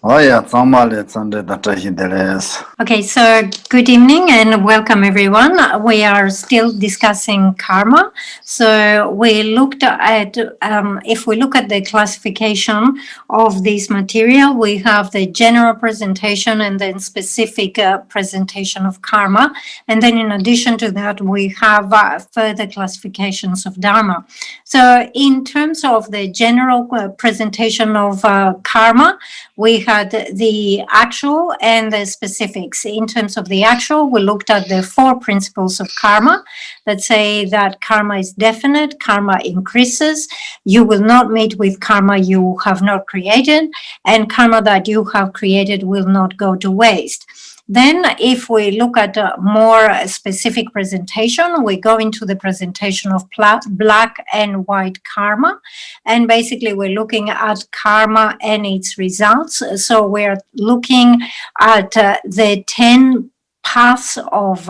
Oya, Tsamale, Tsande, Datahideles. Okay, so good evening and welcome everyone. We are still discussing karma. So we looked at, if we look at the classification of this material, we have the general presentation and then specific presentation of karma. And then in addition to that, we have further classifications of dharma. So in terms of the general presentation of karma, we had the actual and the specifics. In terms of the actual, we looked at the 4 principles of karma that say that karma is definite, karma increases, you will not meet with karma you have not created, and karma that you have created will not go to waste. Then if we look at a more specific presentation, we go into the presentation of black and white karma. And basically we're looking at karma and its results. So we're looking at the 10 paths of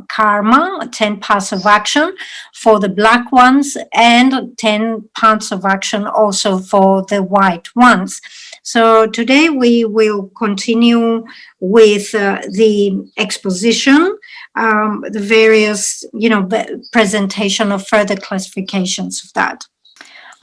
karma, 10 paths of action for the black ones, and 10 paths of action also for the white ones. So today we will continue with the exposition, the various, presentation of further classifications of that.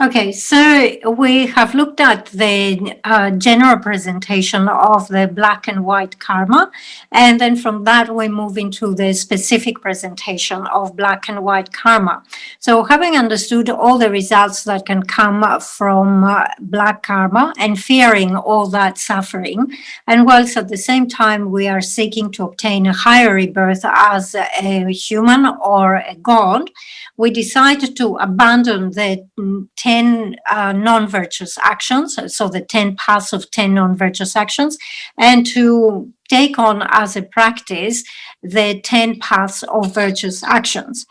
Okay, so we have looked at the general presentation of the black and white karma, and then from that we move into the specific presentation of black and white karma. So having understood all the results that can come from black karma and fearing all that suffering, and whilst at the same time we are seeking to obtain a higher rebirth as a human or a god, we decide to abandon the 10 non-virtuous actions, so the 10 paths of 10 non-virtuous actions, and to take on as a practice the 10 paths of virtuous actions.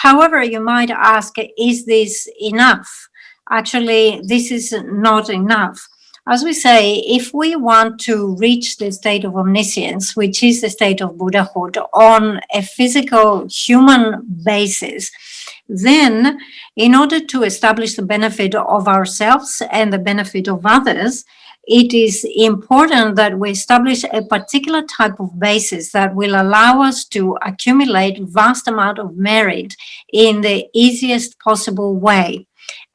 However, you might ask, is this enough? Actually, this is not enough. As we say, if we want to reach the state of omniscience, which is the state of Buddhahood, on a physical human basis, then in order to establish the benefit of ourselves and the benefit of others, it is important that we establish a particular type of basis that will allow us to accumulate vast amount of merit in the easiest possible way.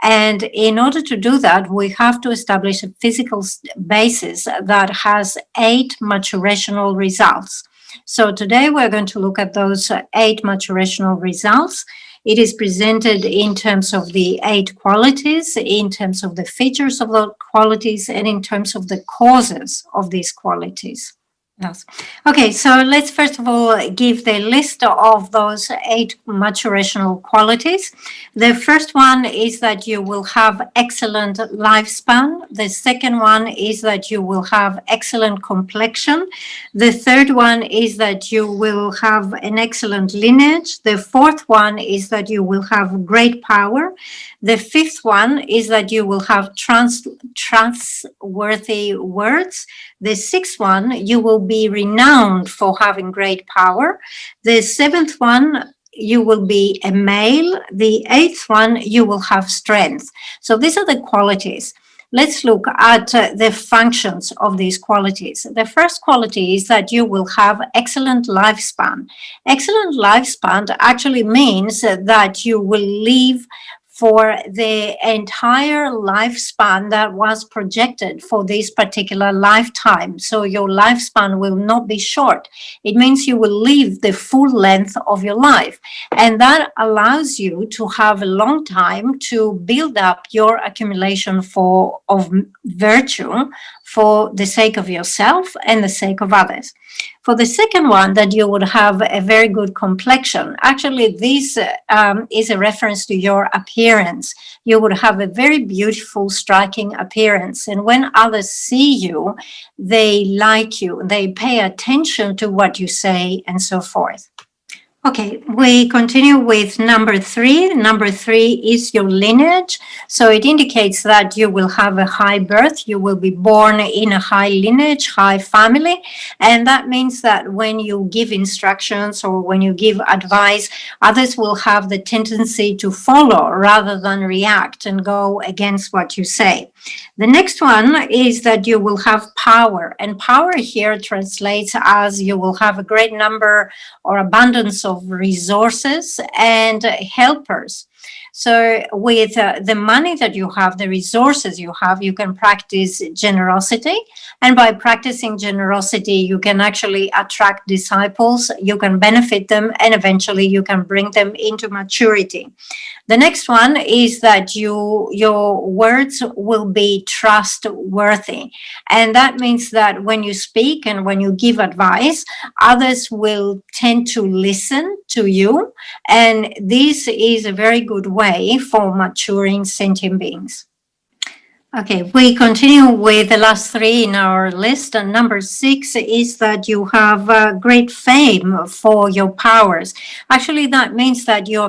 And in order to do that, we have to establish a physical basis that has 8 maturational results. So today we're going to look at those 8 maturational results. It is presented in terms of the 8 qualities, in terms of the features of the qualities, and in terms of the causes of these qualities. Yes. Okay, so let's first of all give the list of those 8 maturational qualities. The first one is that you will have excellent lifespan. The second one is that you will have excellent complexion. The third one is that you will have an excellent lineage. The fourth one is that you will have great power. The fifth one is that you will have trustworthy words. The sixth one, you will be renowned for having great power. The seventh one, you will be a male. The eighth one, you will have strength. So these are the qualities. Let's look at the functions of these qualities. The first quality is that you will have excellent lifespan. Excellent lifespan actually means that you will live for the entire lifespan that was projected for this particular lifetime. So your lifespan will not be short. It means you will live the full length of your life. And that allows you to have a long time to build up your accumulation of virtue for the sake of yourself and the sake of others. For the second one, that you would have a very good complexion. Actually, this is a reference to your appearance. You would have a very beautiful, striking appearance. And when others see you, they like you, they pay attention to what you say and so forth. Okay, we continue with number 3. Number 3 is your lineage. So it indicates that you will have a high birth. You will be born in a high lineage, high family. And that means that when you give instructions or when you give advice, others will have the tendency to follow rather than react and go against what you say. The next one is that you will have power. And power here translates as you will have a great number or abundance of resources and helpers. So with the money that you have, the resources you have, you can practice generosity. And by practicing generosity, you can actually attract disciples, you can benefit them, and eventually you can bring them into maturity. The next one is that your words will be trustworthy. And that means that when you speak and when you give advice, others will tend to listen to you. And this is a very good way for maturing sentient beings. Okay, we continue with the last 3 in our list. And number 6 is that you have great fame for your powers. Actually, that means that you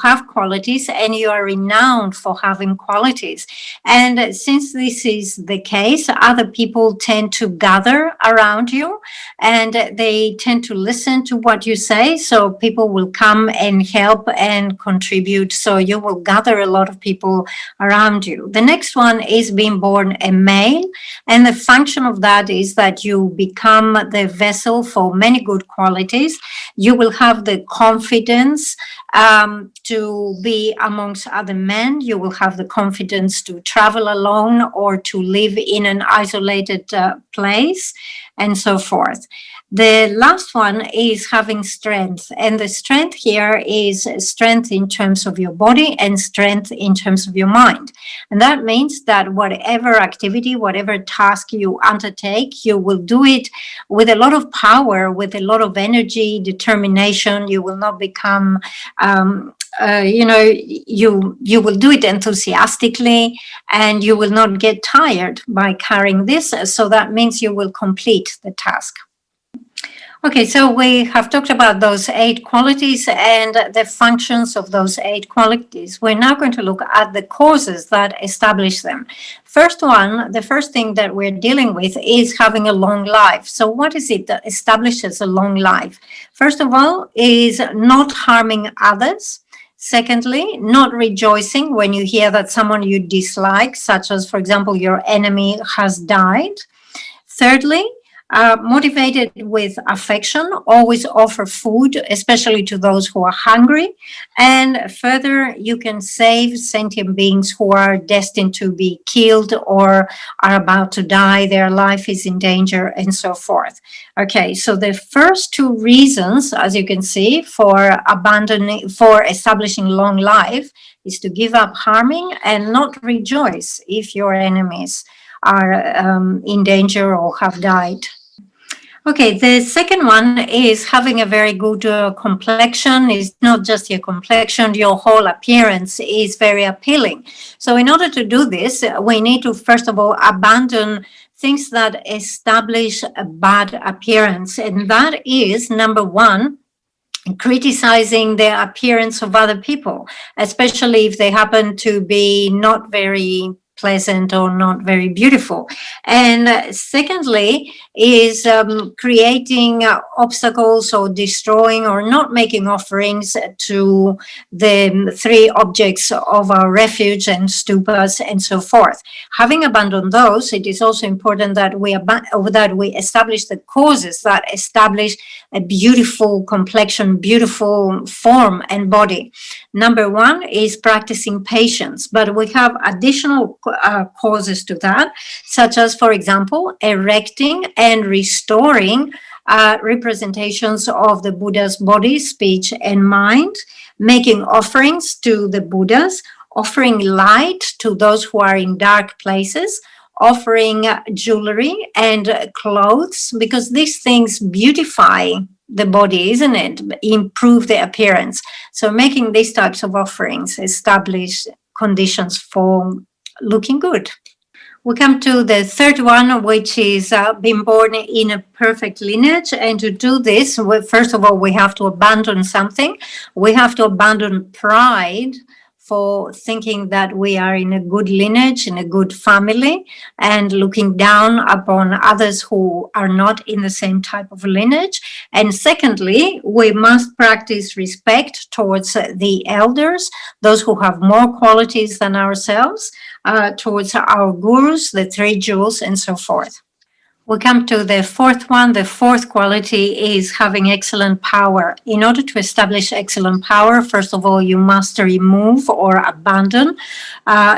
have qualities and you are renowned for having qualities. And since this is the case, other people tend to gather around you and they tend to listen to what you say. So people will come and help and contribute. So you will gather a lot of people around you. The next one is being born a male, and the function of that is that you become the vessel for many good qualities. You will have the confidence to be amongst other men. You will have the confidence to travel alone or to live in an isolated place and so forth. The last one is having strength. And the strength here is strength in terms of your body and strength in terms of your mind. And that means that whatever activity, whatever task you undertake, you will do it with a lot of power, with a lot of energy, determination. You will not become you will do it enthusiastically and you will not get tired by carrying this. So that means you will complete the task. Okay, so we have talked about those 8 qualities and the functions of those 8 qualities. We're now going to look at the causes that establish them. The first thing that we're dealing with is having a long life. So what is it that establishes a long life? First of all, is not harming others. Secondly, not rejoicing when you hear that someone you dislike, such as, for example, your enemy has died. Thirdly, motivated with affection, always offer food, especially to those who are hungry. And further, you can save sentient beings who are destined to be killed or are about to die, their life is in danger, and so forth. Okay, so the first 2 reasons, as you can see, for establishing long life is to give up harming and not rejoice if your enemies are in danger or have died. Okay, the second one is having a very good complexion. It's not just your complexion, your whole appearance is very appealing. So in order to do this, we need to, first of all, abandon things that establish a bad appearance. And that is, number 1, criticizing the appearance of other people, especially if they happen to be not very pleasant or not very beautiful. And secondly is creating obstacles or destroying or not making offerings to the 3 objects of our refuge and stupas and so forth. Having abandoned those, it is also important that we establish the causes that establish a beautiful complexion, beautiful form and body. Number 1 is practicing patience, but we have additional causes to that, such as, for example, erecting and restoring representations of the Buddha's body, speech, and mind, making offerings to the Buddhas, offering light to those who are in dark places, offering jewelry and clothes, because these things beautify the body, isn't it? Improve the appearance. So making these types of offerings establish conditions for looking good. We come to the third one, which is being born in a perfect lineage. And to do this, first of all, we have to abandon something. We have to abandon pride for thinking that we are in a good lineage, in a good family, and looking down upon others who are not in the same type of lineage. And secondly, we must practice respect towards the elders, those who have more qualities than ourselves, towards our gurus, the three jewels, and so forth. We come to the fourth one. The fourth quality is having excellent power. In order to establish excellent power, first of all, you must remove or abandon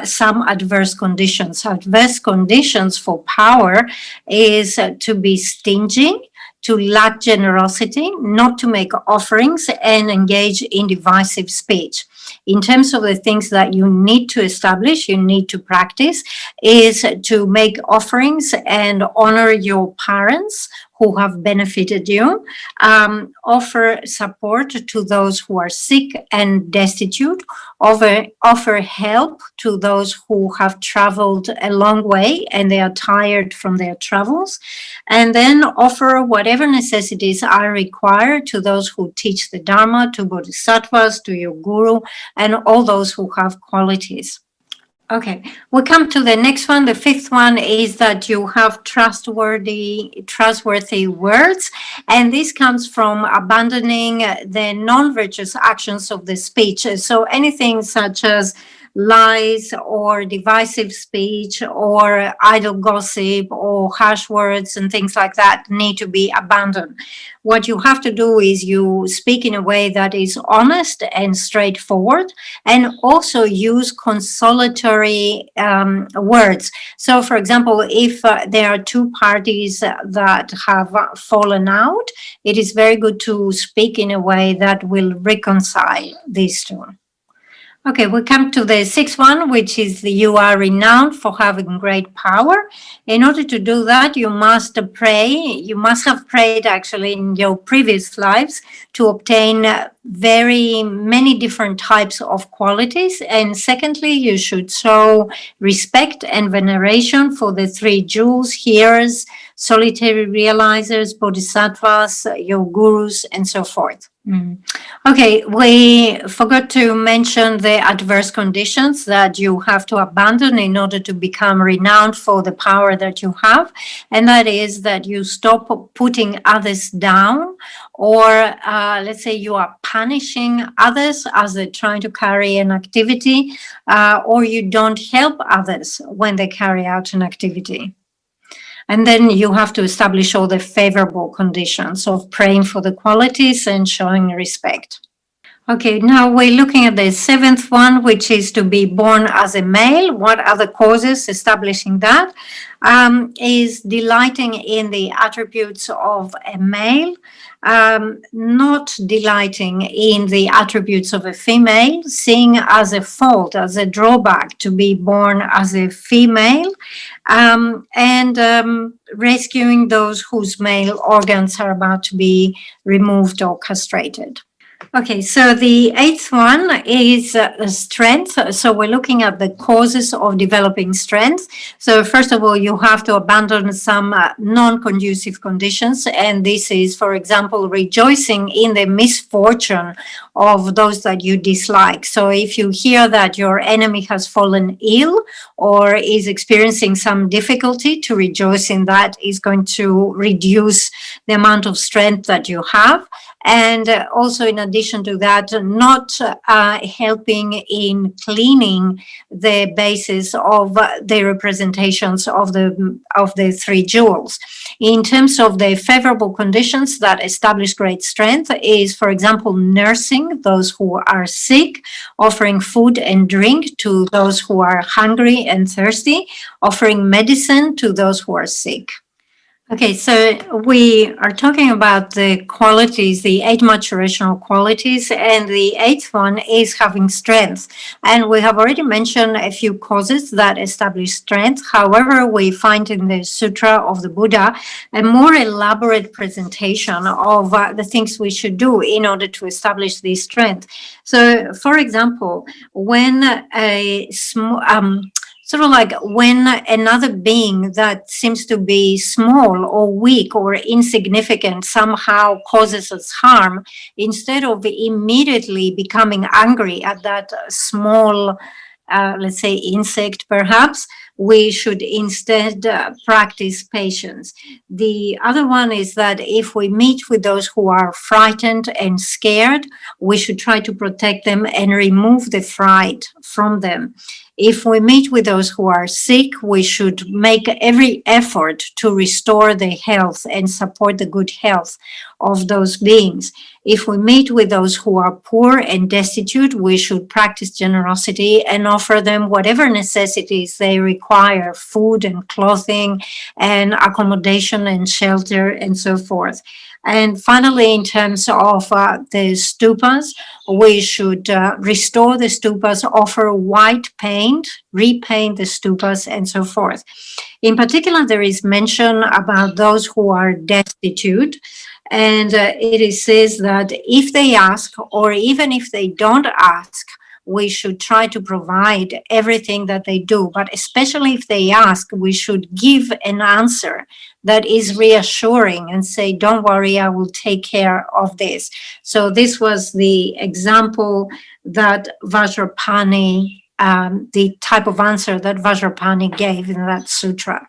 some adverse conditions. Adverse conditions for power is to be stingy, to lack generosity, not to make offerings, and engage in divisive speech. In terms of the things that you need to establish, you need to practice, is to make offerings and honor your parents who have benefited you, offer support to those who are sick and destitute, offer help to those who have traveled a long way and they are tired from their travels, and then offer whatever necessities are required to those who teach the Dharma, to bodhisattvas, to your guru, and all those who have qualities. Okay, we come to the next one. The fifth one is that you have trustworthy words, and this comes from abandoning the non-virtuous actions of the speech. So anything such as lies or divisive speech or idle gossip or harsh words and things like that need to be abandoned. What you have to do is you speak in a way that is honest and straightforward, and also use consolatory words. So, for example, if there are two parties that have fallen out, it is very good to speak in a way that will reconcile these two. Okay, we come to the sixth one, which is you are renowned for having great power. In order to do that, you must pray. You must have prayed actually in your previous lives to obtain very many different types of qualities. And secondly, you should show respect and veneration for the three jewels, hearers, solitary realizers, bodhisattvas, your gurus, and so forth. Okay, we forgot to mention the adverse conditions that you have to abandon in order to become renowned for the power that you have. And that is that you stop putting others down, or let's say you are punishing others as they're trying to carry an activity, or you don't help others when they carry out an activity. And then you have to establish all the favorable conditions of praying for the qualities and showing respect. Okay, now we're looking at the seventh one, which is to be born as a male. What are the causes establishing that? Is delighting in the attributes of a male, not delighting in the attributes of a female, seeing as a fault, as a drawback to be born as a female, and rescuing those whose male organs are about to be removed or castrated. Okay, so the eighth one is strength. So we're looking at the causes of developing strength. So first of all, you have to abandon some non-conducive conditions. And this is, for example, rejoicing in the misfortune of those that you dislike. So if you hear that your enemy has fallen ill or is experiencing some difficulty, to rejoice in that is going to reduce the amount of strength that you have. And also, in addition to that, not helping in cleaning the basis of the representations of the three jewels. In terms of the favorable conditions that establish great strength is, for example, nursing those who are sick, offering food and drink to those who are hungry and thirsty, offering medicine to those who are sick. Okay, so we are talking about the qualities, the 8 maturational qualities, and the 8th one is having strength. And we have already mentioned a few causes that establish strength. However, we find in the Sutra of the Buddha a more elaborate presentation of the things we should do in order to establish this strength. So, for example, when sort of like when another being that seems to be small or weak or insignificant somehow causes us harm, instead of immediately becoming angry at that small, let's say, insect perhaps, we should instead practice patience. The other one is that if we meet with those who are frightened and scared, we should try to protect them and remove the fright from them. If we meet with those who are sick, we should make every effort to restore the health and support the good health of those beings. If we meet with those who are poor and destitute, we should practice generosity and offer them whatever necessities they require, food and clothing and accommodation and shelter and so forth. And finally, in terms of the stupas, we should restore the stupas, offer white paint, repaint the stupas, and so forth. In particular, there is mention about those who are destitute. And it says that if they ask, or even if they don't ask, we should try to provide everything that they do. But especially if they ask, we should give an answer that is reassuring and say, don't worry, I will take care of this. So this was the example that Vajrapani, the type of answer that Vajrapani gave in that sutra.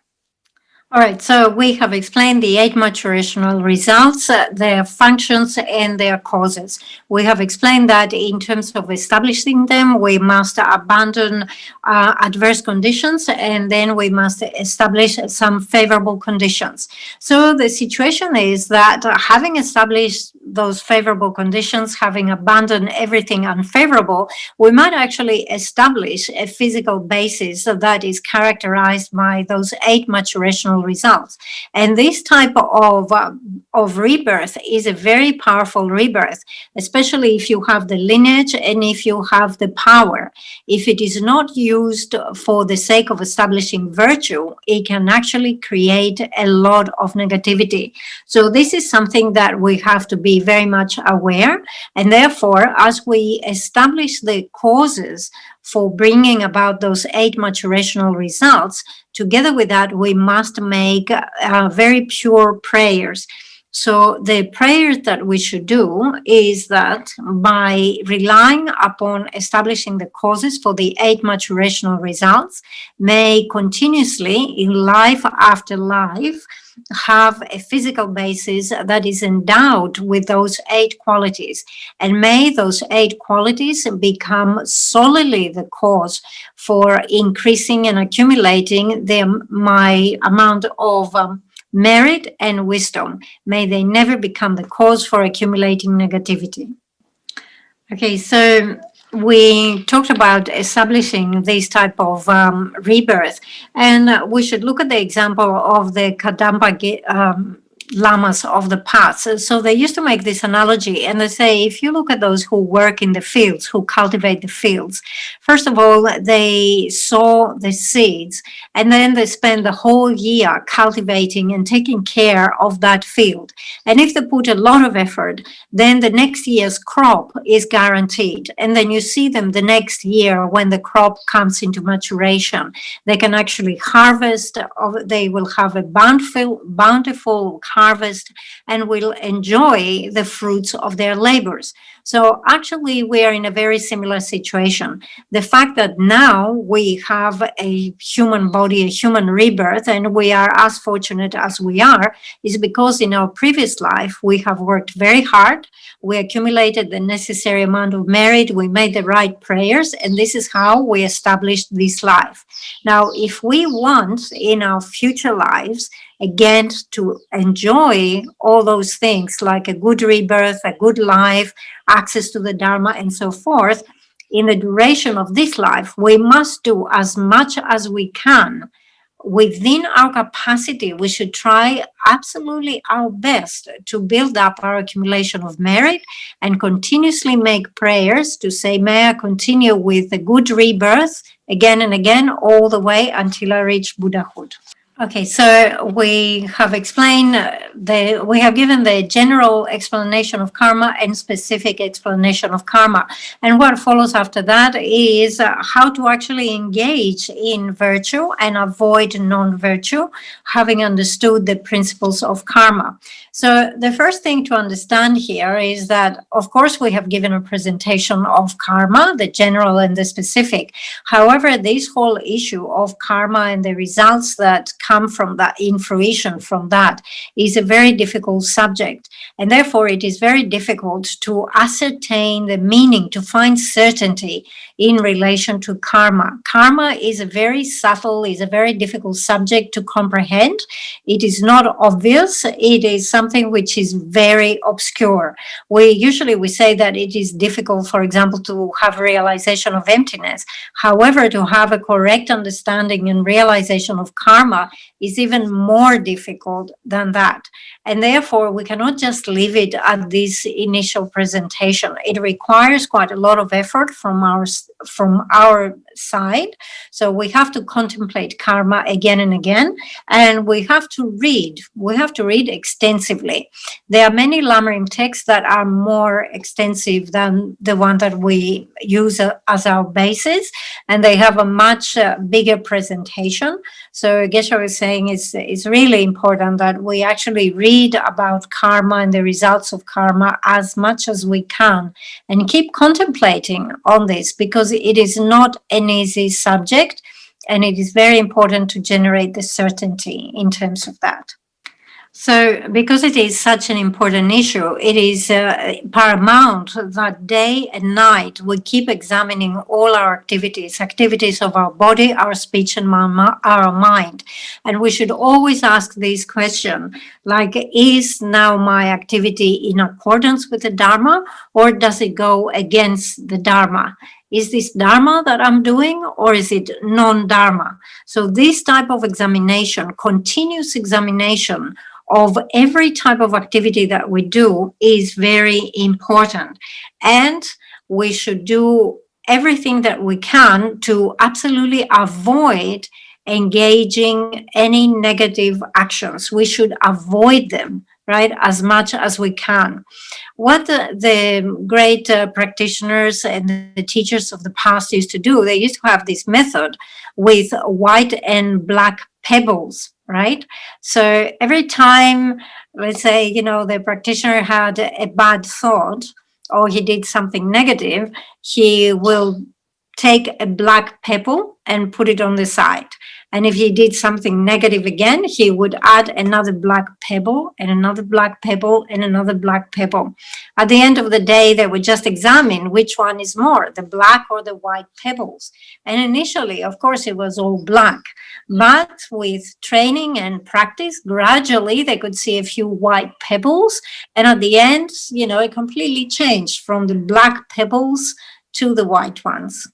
All right, so we have explained the 8 maturational results, their functions and their causes. We have explained that in terms of establishing them, we must abandon adverse conditions, and then we must establish some favorable conditions. So the situation is that having established those favorable conditions, having abandoned everything unfavorable, we might actually establish a physical basis that is characterized by those 8 maturational results. And this type of rebirth is a very powerful rebirth, especially if you have the lineage and if you have the power. If it is not used for the sake of establishing virtue, it can actually create a lot of negativity. So this is something that we have to be very much aware. And therefore, as we establish the causes for bringing about those 8 maturational results, together with that, we must make very pure prayers. So the prayer that we should do is that by relying upon establishing the causes for the 8 maturational results, may continuously in life after life have a physical basis that is endowed with those 8 qualities. And may those 8 qualities become solely the cause for increasing and accumulating my amount of merit and wisdom. May they never become the cause for accumulating negativity. Okay, so we talked about establishing this type of rebirth, and we should look at the example of the Kadamba lamas of the past. So they used to make this analogy, and they say, if you look at those who work in the fields, who cultivate the fields, first of all, they sow the seeds, and then they spend the whole year cultivating and taking care of that field. And if they put a lot of effort, then the next year's crop is guaranteed. And then you see them the next year when the crop comes into maturation. They can actually harvest, they will have a bountiful harvest and will enjoy the fruits of their labors. So actually, we are in a very similar situation. The fact that now we have a human body, a human rebirth, and we are as fortunate as we are, is because in our previous life, we have worked very hard. We accumulated the necessary amount of merit. We made the right prayers, and this is how we established this life. Now, if we want in our future lives, again, to enjoy all those things like a good rebirth, a good life, access to the Dharma, and so forth, in the duration of this life, we must do as much as we can. Within our capacity, we should try absolutely our best to build up our accumulation of merit and continuously make prayers to say, may I continue with a good rebirth again and again, all the way until I reach Buddhahood. Okay, so we have explained we have given the general explanation of karma and specific explanation of karma. And what follows after that is how to actually engage in virtue and avoid non-virtue, having understood the principles of karma. So the first thing to understand here is that, of course, we have given a presentation of karma, the general and the specific. However, this whole issue of karma and the results that come from that, in fruition from that, is a very difficult subject. And therefore, it is very difficult to ascertain the meaning, to find certainty in relation to karma. Karma is a very subtle, is a very difficult subject to comprehend. It is not obvious. It is something which is very obscure. We say that it is difficult, for example, to have realization of emptiness. However, to have a correct understanding and realization of karma is even more difficult than that. And therefore, we cannot just leave it at this initial presentation. It requires quite a lot of effort from our side. So we have to contemplate karma again and again, and we have to read. We have to read extensively. There are many Lamrim texts that are more extensive than the one that we use as our basis, and they have a much bigger presentation. So Geshe was saying it's really important that we actually read about karma and the results of karma as much as we can and keep contemplating on this, because it is not an easy subject, and it is very important to generate the certainty in terms of that. So because it is such an important issue, it is paramount that day and night we keep examining all our activities of our body, our speech, and our mind. And we should always ask this question, like, is now my activity in accordance with the Dharma, or does it go against the Dharma? Is this Dharma that I'm doing, or is it non-Dharma? So this type of examination, continuous examination of every type of activity that we do, is very important. And we should do everything that we can to absolutely avoid engaging any negative actions. We should avoid them, right, as much as we can. What the great practitioners and the teachers of the past used to do, they used to have this method with white and black pebbles, right? So every time, let's say, the practitioner had a bad thought or he did something negative, he will take a black pebble and put it on the side. And if he did something negative again, he would add another black pebble and another black pebble and another black pebble. At the end of the day, they would just examine which one is more, the black or the white pebbles. And initially, of course, it was all black. But with training and practice, gradually they could see a few white pebbles. And at the end, it completely changed from the black pebbles to the white ones.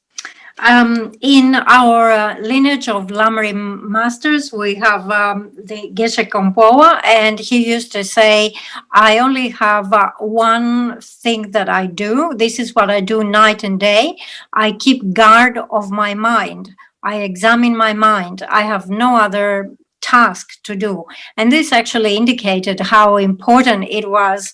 In our lineage of Lamrim masters, we have the Geshe Kongpowa, and he used to say, I only have one thing that I do. This is what I do night and day. I keep guard of my mind. I examine my mind. I have no other task to do. And this actually indicated how important it was,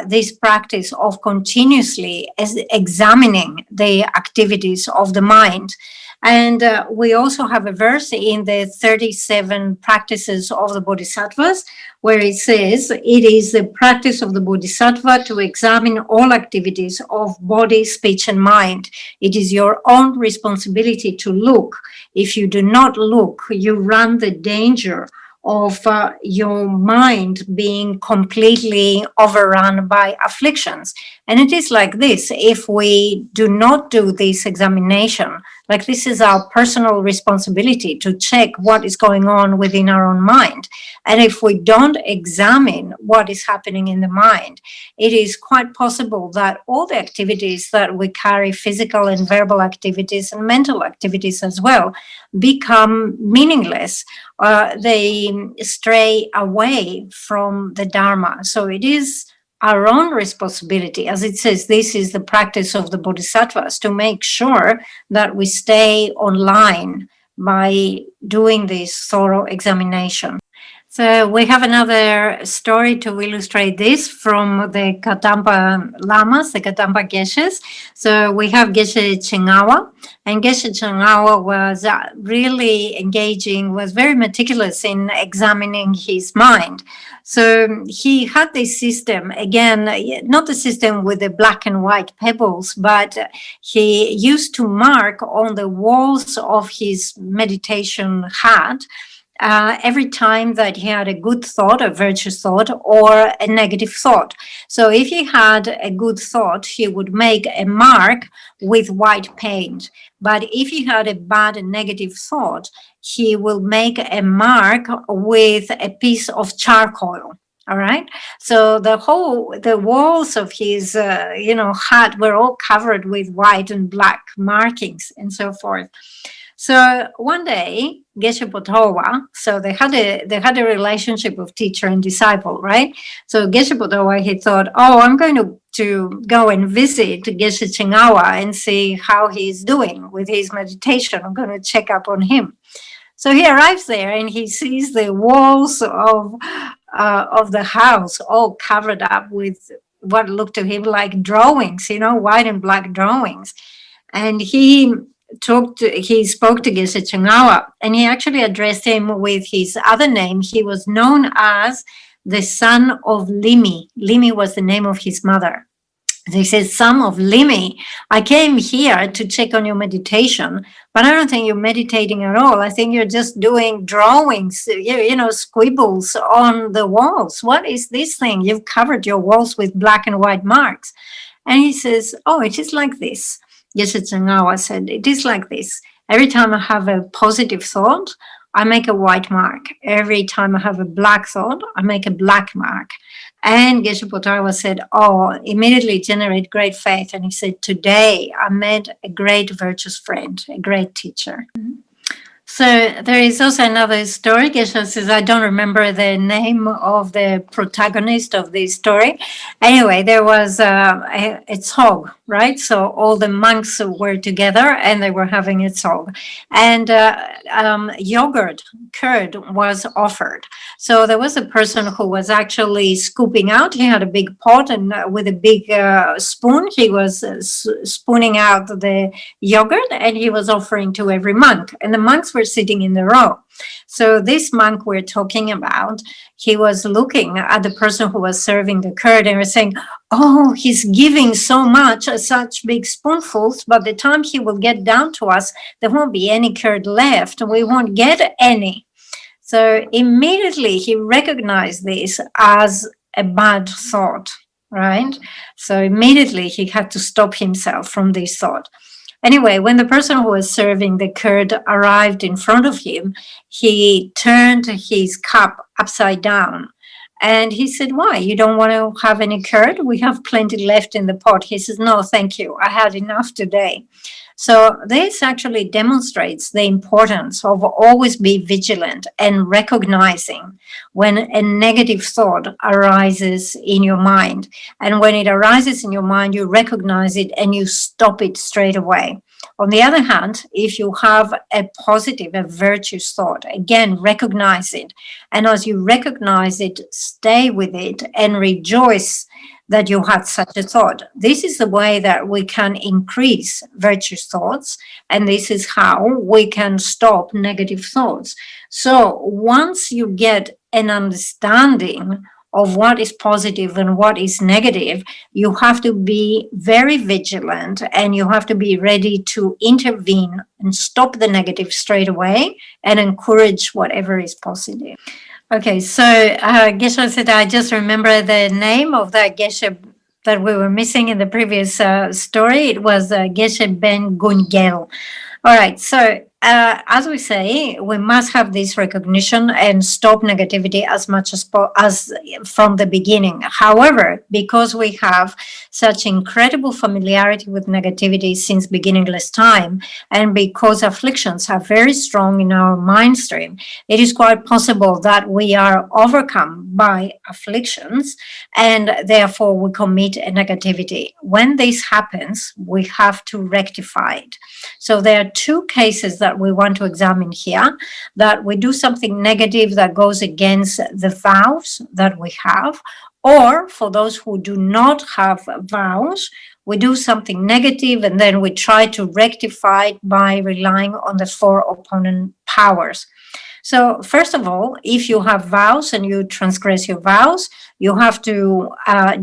this practice of continuously examining the activities of the mind. And we also have a verse in the 37 practices of the Bodhisattvas, where it says, it is the practice of the Bodhisattva to examine all activities of body, speech, and mind. It is your own responsibility to look. If you do not look, you run the danger of your mind being completely overrun by afflictions. And it is like this, if we do not do this examination, like this is our personal responsibility to check what is going on within our own mind. And if we don't examine what is happening in the mind, it is quite possible that all the activities that we carry, physical and verbal activities and mental activities as well, become meaningless. They stray away from the Dharma. So it is our own responsibility, as it says, this is the practice of the Bodhisattvas, to make sure that we stay online by doing this thorough examination. So we have another story to illustrate this from the Kadampa Lamas, the Kadampa Geshes. So we have Geshe Chengawa, and Geshe Chengawa was really engaging, was very meticulous in examining his mind. So he had this system, again, not the system with the black and white pebbles, but he used to mark on the walls of his meditation hut every time that he had a good thought, a virtuous thought, or a negative thought. So if he had a good thought, he would make a mark with white paint. But if he had a bad and negative thought, he will make a mark with a piece of charcoal. All right. So the walls of his, hut were all covered with white and black markings and so forth. So one day, Geshe Potowa, so they had a relationship of teacher and disciple, right? So Geshe Potowa, he thought, I'm going to go and visit Geshe Chengawa and see how he's doing with his meditation. I'm going to check up on him. So he arrives there and he sees the walls of the house all covered up with what looked to him like drawings, white and black drawings. And he spoke to Geshe Chengawa, and he actually addressed him with his other name. He was known as the son of Limi. Limi was the name of his mother. So he says, son of Limi, I came here to check on your meditation, but I don't think you're meditating at all. I think you're just doing drawings, scribbles on the walls. What is this thing? You've covered your walls with black and white marks. And he says, it is like this. Geshe Chengawa said, it is like this. Every time I have a positive thought, I make a white mark. Every time I have a black thought, I make a black mark. And Geshe Potowa said, immediately generate great faith. And he said, today I met a great virtuous friend, a great teacher. Mm-hmm. So there is also another story. Geshe says, I don't remember the name of the protagonist of this story. Anyway, there was a tzog, right? So all the monks were together and they were having a tzog. And yogurt, curd was offered. So there was a person who was actually scooping out. He had a big pot and with a big spoon, he was spooning out the yogurt and he was offering to every monk. And the monks were sitting in the row. So this monk we're talking about, he was looking at the person who was serving the curd and was saying, he's giving so much, such big spoonfuls, but the time he will get down to us, there won't be any curd left. We won't get any. So immediately he recognized this as a bad thought, right? So immediately he had to stop himself from this thought. Anyway, when the person who was serving the curd arrived in front of him, he turned his cup upside down. And he said, why? You don't want to have any curd? We have plenty left in the pot. He says, no, thank you. I had enough today. So this actually demonstrates the importance of always be vigilant and recognizing when a negative thought arises in your mind. And when it arises in your mind, you recognize it and you stop it straight away. On the other hand, if you have a positive, a virtuous thought, again, recognize it. And as you recognize it, stay with it and rejoice that you had such a thought. This is the way that we can increase virtuous thoughts, and this is how we can stop negative thoughts. So once you get an understanding of what is positive and what is negative, you have to be very vigilant and you have to be ready to intervene and stop the negative straight away and encourage whatever is positive. Okay, so Geshe said, I just remember the name of that Geshe that we were missing in the previous story. It was Geshe Ben Gungel. All right, so as we say, we must have this recognition and stop negativity as much as from the beginning. However, because we have such incredible familiarity with negativity since beginningless time, and because afflictions are very strong in our mind stream, it is quite possible that we are overcome by afflictions and therefore we commit a negativity. When this happens, we have to rectify it. So there are two cases that that we want to examine here, that we do something negative that goes against the vows that we have, or for those who do not have vows, we do something negative and then we try to rectify it by relying on the 4 opponent powers. So first of all, if you have vows and you transgress your vows, you have to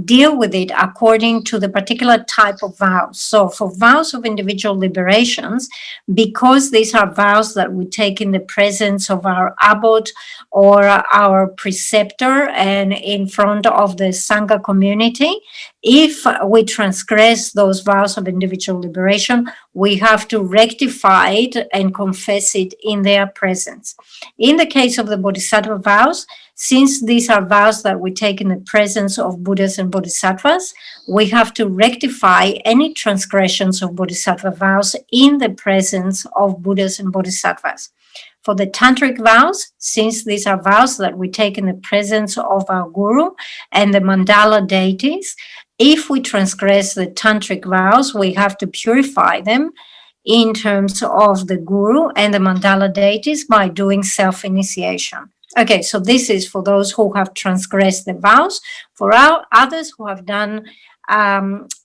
deal with it according to the particular type of vows. So for vows of individual liberations, because these are vows that we take in the presence of our abbot or our preceptor and in front of the Sangha community, if we transgress those vows of individual liberation, we have to rectify it and confess it in their presence. In the case of the Bodhisattva vows, since these are vows that we take in the presence of Buddhas and Bodhisattvas, we have to rectify any transgressions of Bodhisattva vows in the presence of Buddhas and Bodhisattvas. For the Tantric vows, since these are vows that we take in the presence of our Guru and the Mandala deities, if we transgress the Tantric vows, we have to purify them in terms of the Guru and the Mandala deities by doing self-initiation. Okay, so this is for those who have transgressed the vows. For our others who have done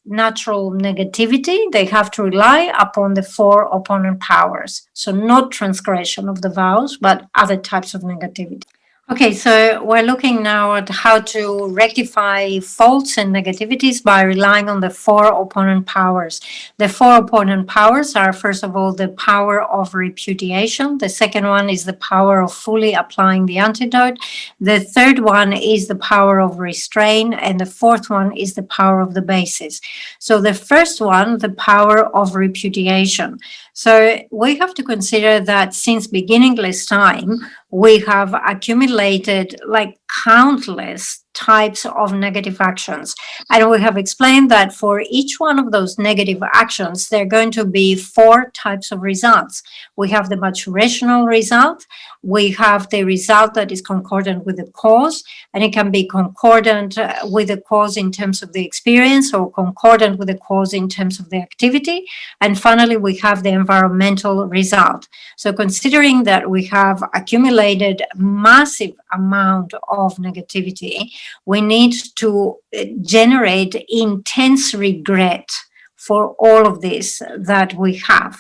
natural negativity, they have to rely upon the 4 opponent powers. So not transgression of the vows, but other types of negativity. Okay, so we're looking now at how to rectify faults and negativities by relying on the 4 opponent powers. The 4 opponent powers are, first of all, the power of repudiation. The second one is the power of fully applying the antidote. The third one is the power of restraint. And the fourth one is the power of the basis. So the first one, the power of repudiation. So we have to consider that since beginningless time, we have accumulated like countless types of negative actions. And we have explained that for each one of those negative actions, there are going to be 4 types of results. We have the maturational result. We have the result that is concordant with the cause, and it can be concordant with the cause in terms of the experience or concordant with the cause in terms of the activity. And finally, we have the environmental result. So considering that we have accumulated massive amount of negativity, we need to generate intense regret for all of this that we have.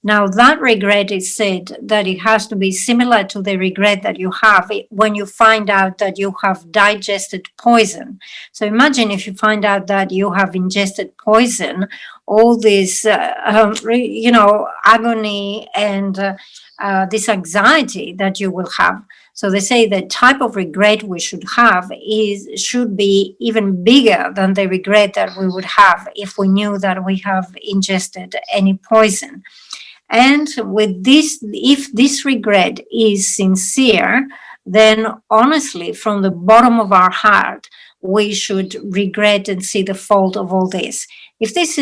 Now, that regret is said that it has to be similar to the regret that you have when you find out that you have digested poison. So imagine if you find out that you have ingested poison, all this, agony and this anxiety that you will have. So they say the type of regret we should have should be even bigger than the regret that we would have if we knew that we have ingested any poison. And with this, if this regret is sincere, then honestly, from the bottom of our heart, we should regret and see the fault of all this. If this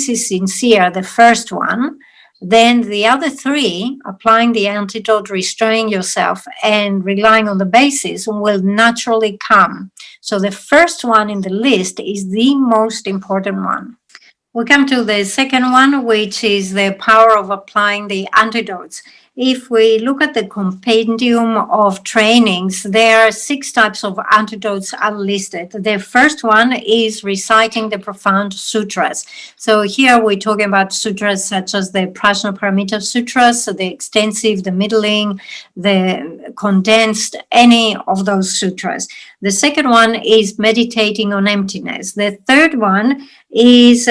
is sincere, the first one, then the other 3, applying the antidote, restraining yourself, and relying on the basis, will naturally come. So the first one in the list is the most important one. We come to the second one, which is the power of applying the antidotes. If we look at the compendium of trainings, there are 6 types of antidotes are listed. The first one is reciting the profound sutras. So here we're talking about sutras such as the Prajnaparamita Sutras, so the extensive, the middling, the condensed, any of those sutras. The second one is meditating on emptiness. The third one is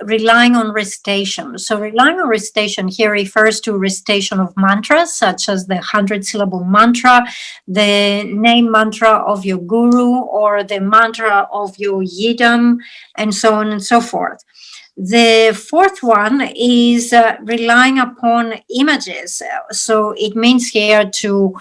relying on recitation. So relying on recitation here refers to recitation of mantras such as the 100-syllable mantra, the name mantra of your guru, or the mantra of your yidam, and so on and so forth. The fourth one is relying upon images. So it means here to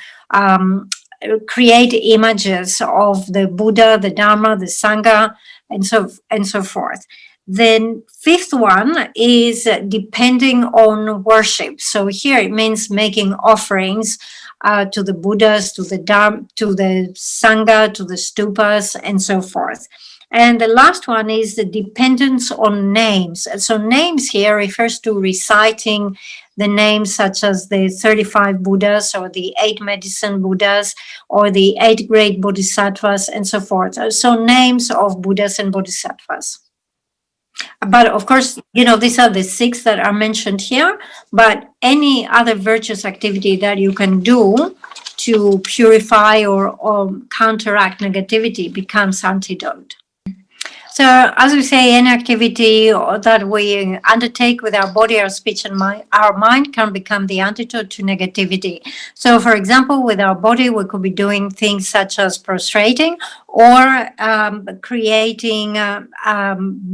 create images of the Buddha, the Dharma, the Sangha, and so forth. Then fifth one is depending on worship. So here it means making offerings to the Buddhas, to the Dharma, to the Sangha, to the stupas, and so forth. And the last one is the dependence on names. So names here refers to reciting the names such as the 35 Buddhas or the 8 medicine Buddhas or the 8 great Bodhisattvas and so forth. So names of Buddhas and Bodhisattvas. But of course, these are the 6 that are mentioned here, but any other virtuous activity that you can do to purify or counteract negativity becomes antidote. So as we say, any activity that we undertake with our body, our speech, and our mind can become the antidote to negativity. So for example, with our body, we could be doing things such as prostrating or creating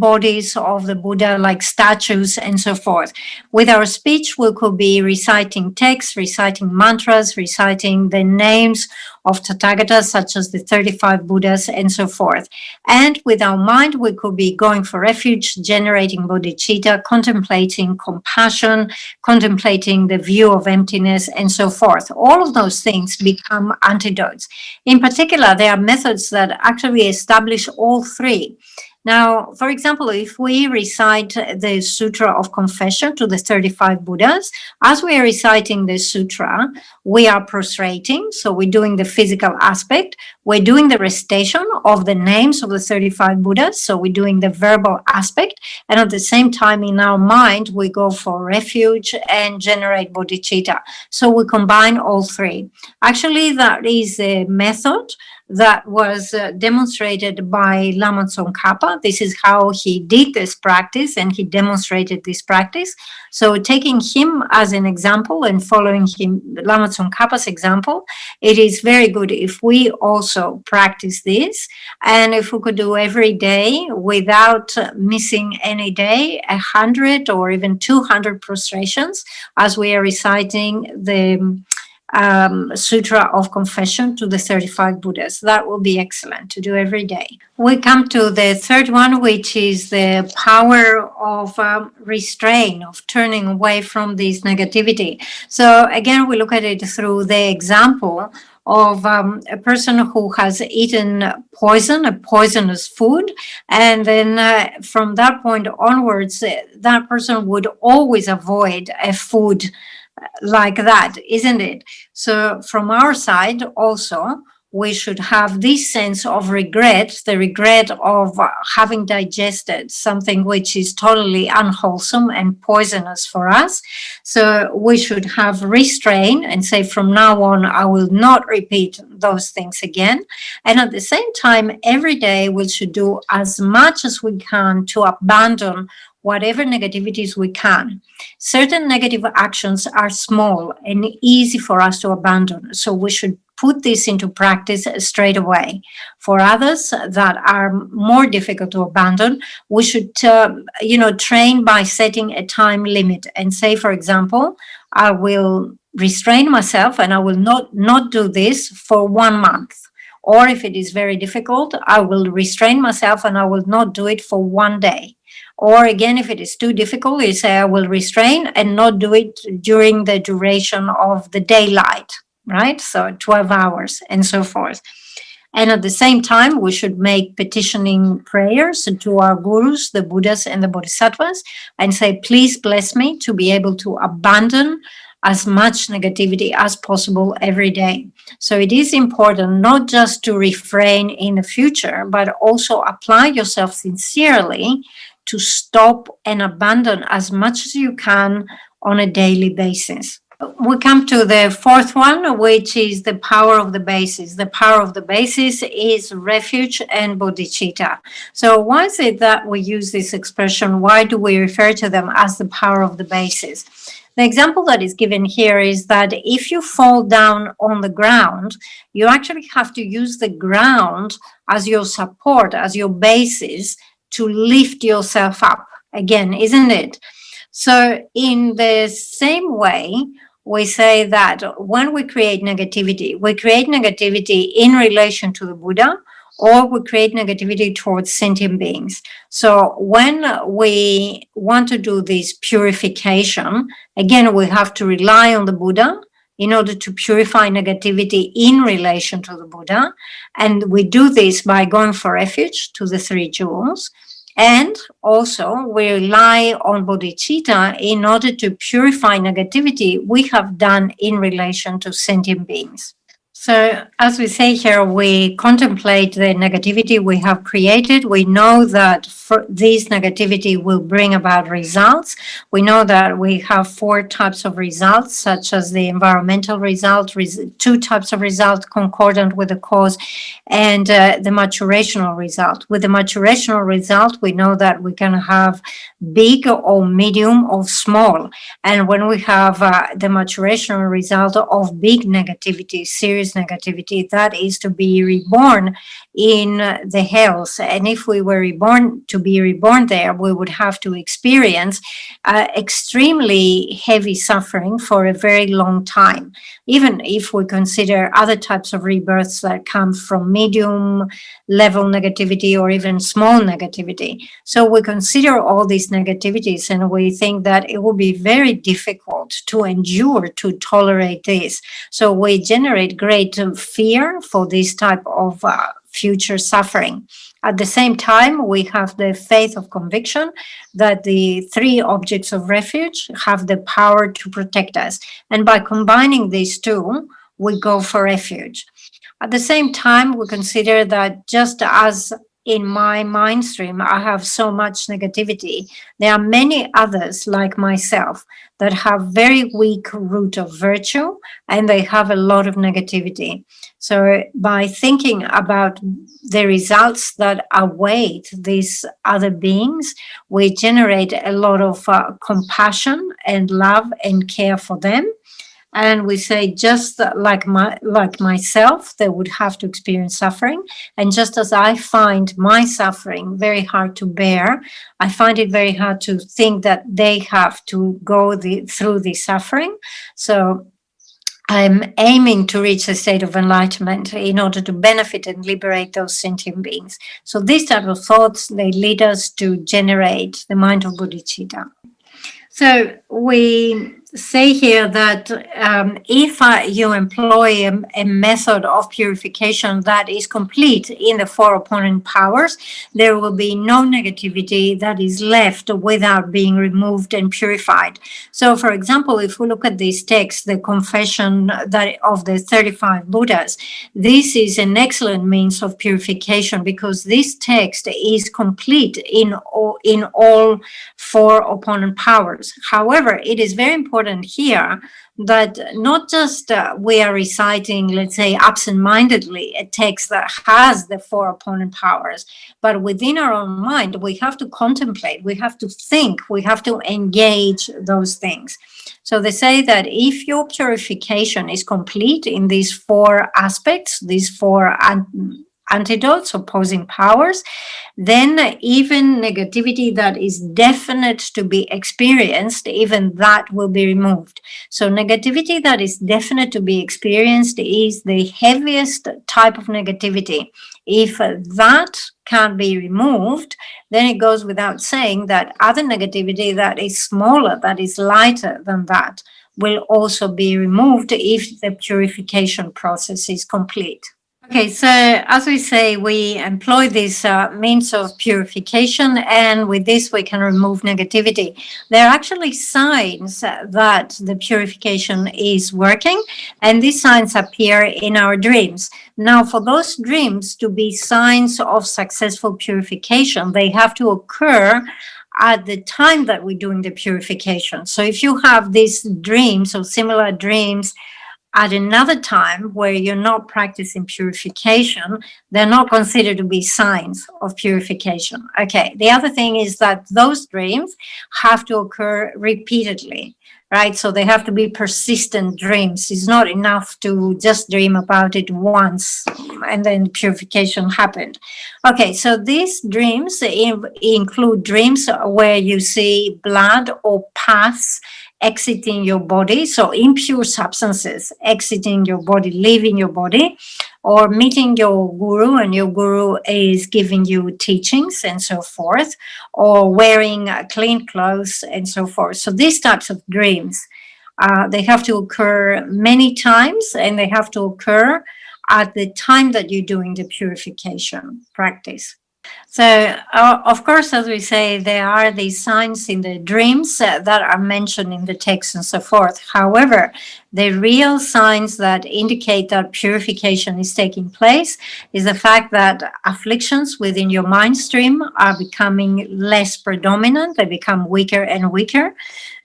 bodies of the Buddha like statues and so forth. With our speech, we could be reciting texts, reciting mantras, reciting the names of Tathagatas, such as the 35 Buddhas and so forth. And with our mind, we could be going for refuge, generating bodhicitta, contemplating compassion, contemplating the view of emptiness and so forth. All of those things become antidotes. In particular, there are methods that actually establish all 3. Now, for example, if we recite the Sutra of Confession to the 35 Buddhas, as we are reciting the sutra, we are prostrating. So we're doing the physical aspect. We're doing the recitation of the names of the 35 Buddhas. So we're doing the verbal aspect. And at the same time, in our mind, we go for refuge and generate bodhicitta. So we combine all 3. Actually, that is a method that was demonstrated by Lama Tsongkhapa. This is how he did this practice, and he demonstrated this practice. So taking him as an example and following him, Lama Tsongkhapa's example, it is very good if we also practice this. And if we could do every day without missing any day, 100 or even 200 prostrations as we are reciting the Sutra of Confession to the 35 Buddhas. That will be excellent to do every day. We come to the third one, which is the power of restraint, of turning away from this negativity. So again, we look at it through the example of a person who has eaten poison, a poisonous food, and then from that point onwards, that person would always avoid a food like that, isn't it? So from our side also, we should have this sense of regret, the regret of having digested something which is totally unwholesome and poisonous for us. So we should have restraint and say, from now on, I will not repeat those things again. And at the same time, every day we should do as much as we can to abandon whatever negativities we can. Certain negative actions are small and easy for us to abandon. So we should put this into practice straight away. For others that are more difficult to abandon, we should, train by setting a time limit and say, for example, I will restrain myself and I will not do this for 1 month. Or if it is very difficult, I will restrain myself and I will not do it for 1 day. Or again, if it is too difficult, you say, I will restrain and not do it during the duration of the daylight, right? So 12 hours and so forth. And at the same time, we should make petitioning prayers to our gurus, the Buddhas and the Bodhisattvas, and say, please bless me to be able to abandon as much negativity as possible every day. So it is important not just to refrain in the future, but also apply yourself sincerely to stop and abandon as much as you can on a daily basis. We come to the fourth one, which is the power of the basis. The power of the basis is refuge and bodhicitta. So why is it that we use this expression? Why do we refer to them as the power of the basis? The example that is given here is that if you fall down on the ground, you actually have to use the ground as your support, as your basis, to lift yourself up again, isn't it? So in the same way, we say that when we create negativity in relation to the Buddha, or we create negativity towards sentient beings. So when we want to do this purification, again, we have to rely on the Buddha in order to purify negativity in relation to the Buddha. And we do this by going for refuge to the 3 jewels. And also we rely on bodhicitta in order to purify negativity we have done in relation to sentient beings. So as we say here, we contemplate the negativity we have created. We know that this negativity will bring about results. We know that we have 4 types of results, such as the environmental result, 2 types of results concordant with the cause, and the maturational result. With the maturational result, we know that we can have big or medium or small. And when we have the maturational result of big negativity, serious negativity, that is to be reborn in the hells. And if we were to be reborn there, we would have to experience extremely heavy suffering for a very long time. Even if we consider other types of rebirths that come from medium level negativity or even small negativity. So we consider all these negativities and we think that it will be very difficult to endure, to tolerate this. So we generate great fear for this type of future suffering. At the same time, we have the faith of conviction that the 3 objects of refuge have the power to protect us. And by combining these 2, we go for refuge. At the same time, we consider that just as in my mind stream, I have so much negativity, there are many others like myself that have very weak root of virtue and they have a lot of negativity. So by thinking about the results that await these other beings, we generate a lot of compassion and love and care for them. And we say, just like myself, they would have to experience suffering. And just as I find my suffering very hard to bear, I find it very hard to think that they have to go through the suffering. So I'm aiming to reach a state of enlightenment in order to benefit and liberate those sentient beings. So these type of thoughts, they lead us to generate the mind of bodhicitta. So we say here that if you employ a method of purification that is complete in the 4 opponent powers, there will be no negativity that is left without being removed and purified. So, for example, if we look at this text, the confession of the 35 Buddhas, this is an excellent means of purification because this text is complete in all 4 opponent powers. However, it is very important here that not just we are reciting, let's say, absent-mindedly a text that has the 4 opponent powers, but within our own mind, we have to contemplate, we have to think, we have to engage those things. So they say that if your purification is complete in these 4 aspects, these 4 antidotes, opposing powers, then even negativity that is definite to be experienced, even that will be removed. So negativity that is definite to be experienced is the heaviest type of negativity. If that can't be removed, then it goes without saying that other negativity that is smaller, that is lighter than that, will also be removed if the purification process is complete. Okay, so as we say, we employ this means of purification, and with this we can remove negativity. There are actually signs that the purification is working, and these signs appear in our dreams. Now, for those dreams to be signs of successful purification, they have to occur at the time that we're doing the purification. So if you have these dreams or similar dreams at another time where you're not practicing purification, they're not considered to be signs of purification. Okay, the other thing is that those dreams have to occur repeatedly, right? So they have to be persistent dreams. It's not enough to just dream about it once and then purification happened. Okay, so these dreams include dreams where you see blood or pus exiting your body, so impure substances exiting your body, leaving your body, or meeting your guru and your guru is giving you teachings and so forth, or wearing clean clothes and so forth. So these types of dreams, they have to occur many times, and they have to occur at the time that you're doing the purification practice. So, of course, as we say, there are these signs in the dreams that are mentioned in the text and so forth. However, the real signs that indicate that purification is taking place is the fact that afflictions within your mind stream are becoming less predominant, they become weaker and weaker.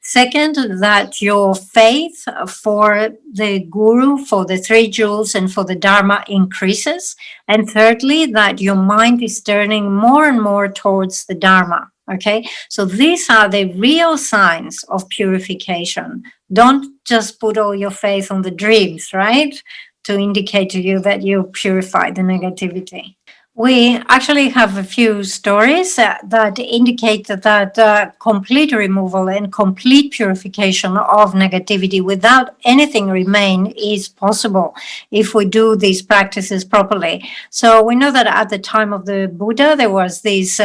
Second, that your faith for the guru, for the three jewels, and for the Dharma increases. And thirdly, that your mind is turning more and more towards the Dharma. Okay, so these are the real signs of purification. Don't just put all your faith on the dreams, right? To indicate to you that you purify the negativity. We actually have a few stories that indicate that complete removal and complete purification of negativity without anything remain is possible if we do these practices properly. So we know that at the time of the Buddha, there was this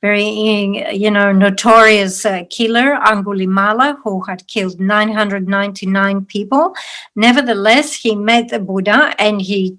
very, notorious killer, Angulimala, who had killed 999 people. Nevertheless, he met the Buddha and he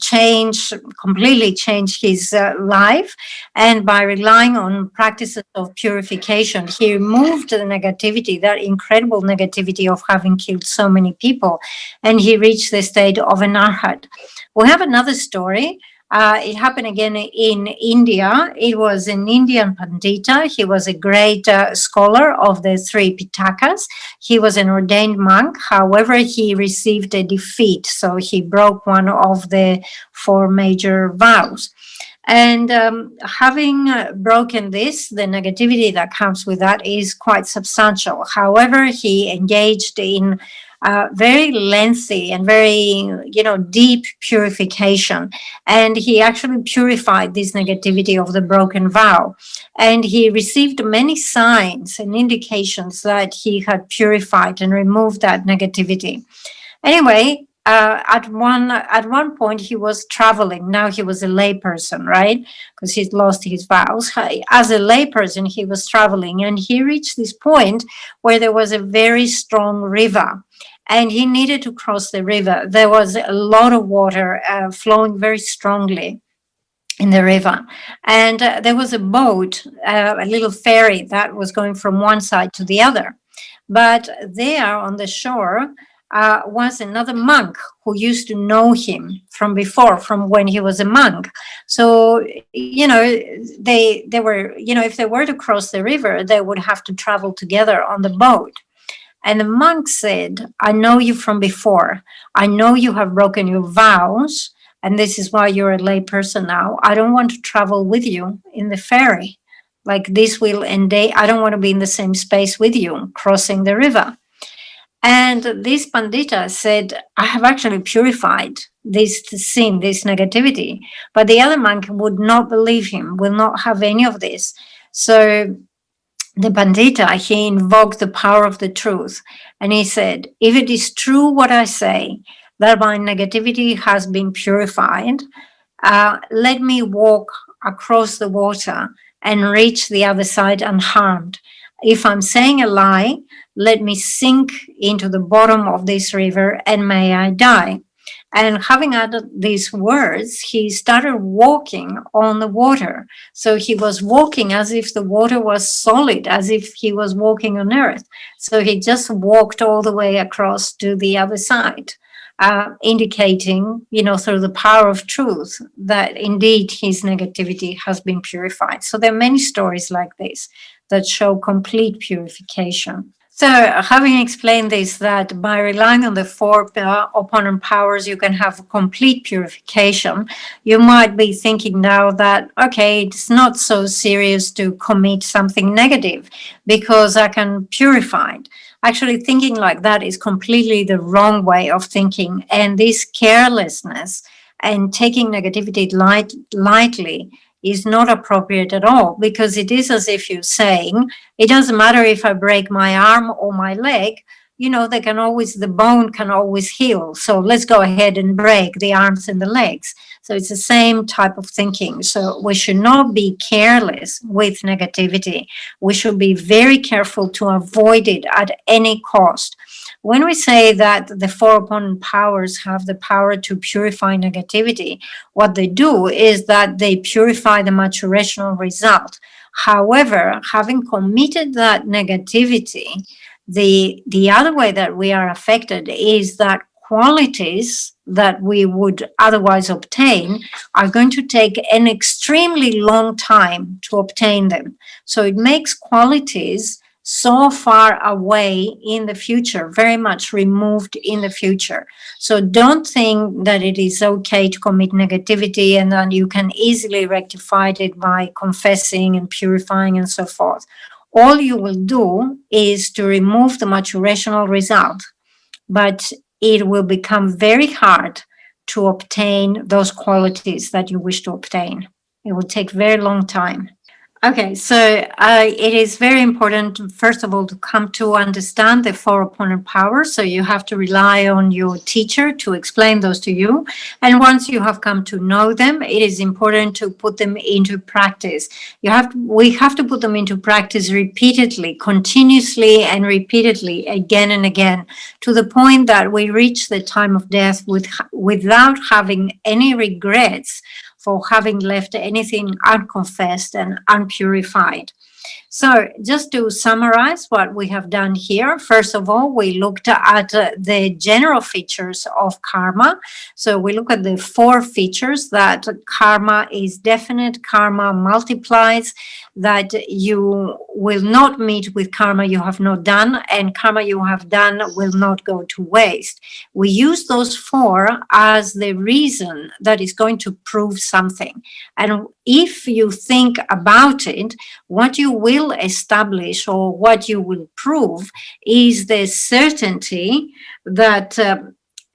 completely changed his life. And by relying on practices of purification, he removed the negativity, that incredible negativity of having killed so many people. And he reached the state of an arhat. We have another story. It happened again in India. It was an Indian Pandita. He was a great scholar of the three Pitakas. He was an ordained monk. However, he received a defeat. So he broke one of the four major vows. And having broken this, the negativity that comes with that is quite substantial. However, he engaged in very lengthy and very, deep purification. And he actually purified this negativity of the broken vow. And he received many signs and indications that he had purified and removed that negativity. Anyway, at one point he was traveling. Now he was a layperson, right? Because he'd lost his vows. As a layperson, he was traveling, and he reached this point where there was a very strong river, and he needed to cross the river. There was a lot of water flowing very strongly in the river, and there was a boat, a little ferry that was going from one side to the other. But there on the shore was another monk who used to know him from before, from when he was a monk. So, they were, if they were to cross the river, they would have to travel together on the boat. And the monk said, I know you from before. I know you have broken your vows, and this is why you're a lay person now. I don't want to travel with you in the ferry. Like this will end day. I don't want to be in the same space with you crossing the river. And this Pandita said, I have actually purified this sin, this negativity. But the other monk would not believe him, will not have any of this. So the Pandita, he invoked the power of the truth. And he said, if it is true what I say, that my negativity has been purified, let me walk across the water and reach the other side unharmed. If I'm saying a lie, let me sink into the bottom of this river and may I die. And having uttered these words, he started walking on the water. So he was walking as if the water was solid, as if he was walking on earth. So he just walked all the way across to the other side, indicating, through the power of truth, that indeed his negativity has been purified. So there are many stories like this that show complete purification. So having explained this, that by relying on the four opponent powers, you can have complete purification, you might be thinking now that, okay, it's not so serious to commit something negative because I can purify it. Actually, thinking like that is completely the wrong way of thinking. And this carelessness and taking negativity lightly is not appropriate at all, because it is as if you're saying, it doesn't matter if I break my arm or my leg, the bone can always heal. So let's go ahead and break the arms and the legs. So it's the same type of thinking. So we should not be careless with negativity. We should be very careful to avoid it at any cost. when we say that the four opponent powers have the power to purify negativity, what they do is that they purify the maturational result. However, having committed that negativity, the other way that we are affected is that qualities that we would otherwise obtain are going to take an extremely long time to obtain them. So it makes qualities so far away in the future, very much removed in the future. So don't think that it is okay to commit negativity and then you can easily rectify it by confessing and purifying and so forth. All you will do is to remove the maturational result, but it will become very hard to obtain those qualities that you wish to obtain. It will take very long time. Okay, so it is very important, first of all, to come to understand the four opponent powers. So you have to rely on your teacher to explain those to you. And once you have come to know them, it is important to put them into practice. We have to put them into practice repeatedly, continuously and repeatedly, again and again, to the point that we reach the time of death without having any regrets for having left anything unconfessed and unpurified. So just to summarize what we have done here, first of all, we looked at the general features of karma. So we look at the four features: that karma is definite, karma multiplies, that you will not meet with karma you have not done, and karma you have done will not go to waste. We use those four as the reason that is going to prove something. And if you think about it, what you will establish or what you will prove is the certainty that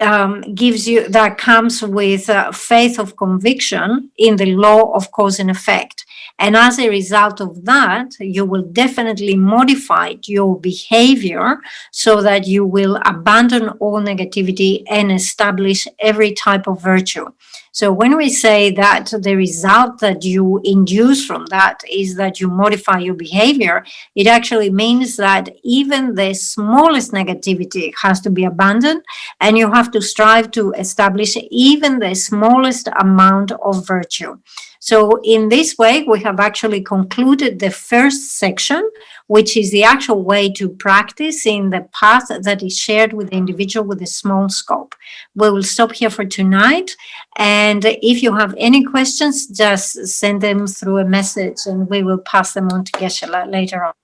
that comes with faith of conviction in the law of cause and effect. And as a result of that, you will definitely modify your behavior so that you will abandon all negativity and establish every type of virtue. So when we say that the result that you induce from that is that you modify your behavior, it actually means that even the smallest negativity has to be abandoned, and you have to strive to establish even the smallest amount of virtue. So in this way, we have actually concluded the first section, which is the actual way to practice in the path that is shared with the individual with a small scope. We will stop here for tonight. And if you have any questions, just send them through a message and we will pass them on to Geshe-la later on.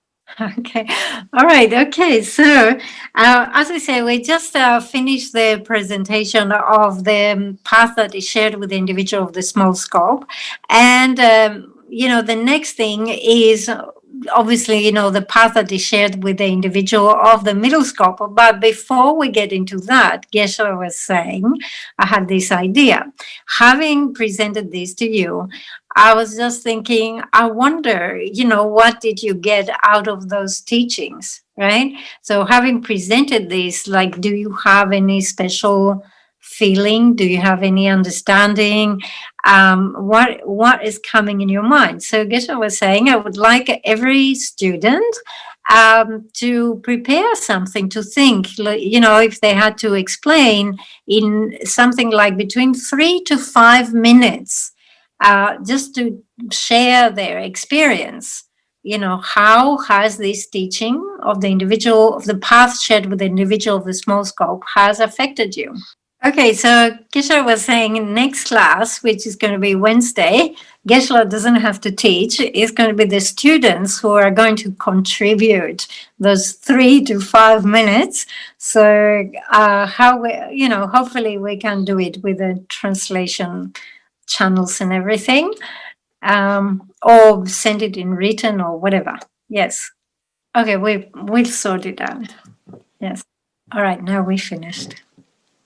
Okay. All right. Okay. So, as I say, we just finished the presentation of the path that is shared with the individual of the small scope. And, the next thing is obviously, the path that is shared with the individual of the middle scope. But before we get into that, Geshe-la was saying, I had this idea. Having presented this to you, I was just thinking, I wonder, what did you get out of those teachings, right? So having presented this, do you have any special feeling? Do you have any understanding? What is coming in your mind? So Geshe-la was saying, I would like every student to prepare something to think, if they had to explain in something like between 3 to 5 minutes, just to share their experience. How has this teaching of the individual, of the path shared with the individual of the small scope has affected you? Okay, so Geshe-la was saying next class, which is going to be Wednesday, Geshe-la doesn't have to teach. It's going to be the students who are going to contribute those 3 to 5 minutes. So hopefully we can do it with the translation channels and everything, or send it in written or whatever. Yes. Okay, we'll sort it out. Yes. All right, now we finished.